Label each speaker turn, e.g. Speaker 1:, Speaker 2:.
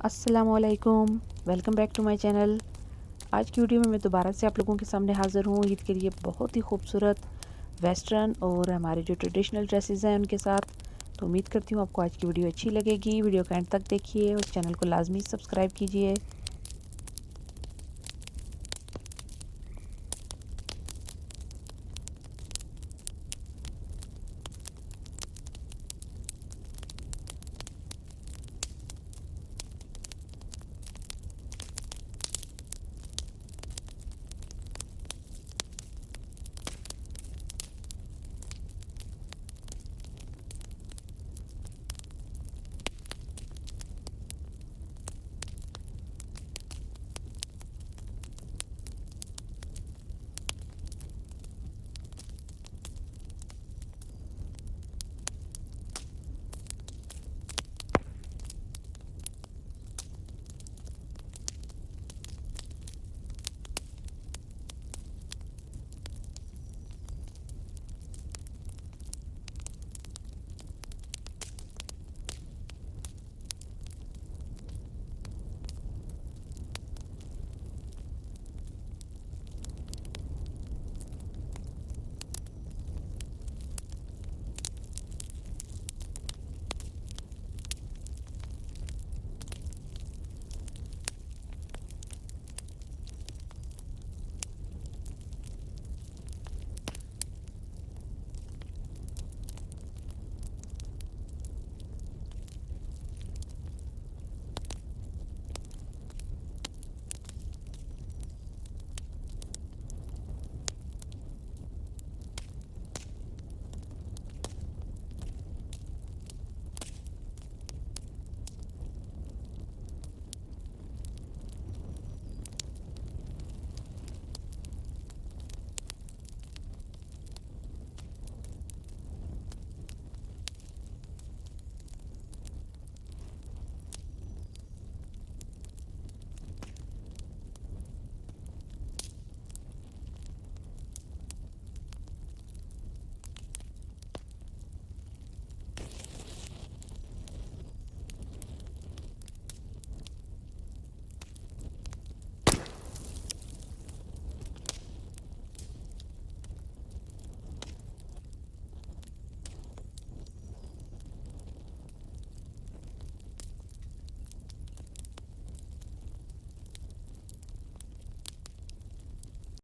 Speaker 1: अस्सलामुअलैकुम, welcome back to my channel. आज की वीडियो में मैं दोबारा से आप लोगों के सामने हाज़िर हूँ ईद के लिए बहुत ही खूबसूरत वेस्टर्न और हमारे जो ट्रेडिशनल ड्रेसेस हैं उनके साथ। तो उम्मीद करती हूँ आपको आज की वीडियो अच्छी लगेगी। वीडियो को एंड तक देखिए और चैनल को लाजमी सब्सक्राइब कीजिए।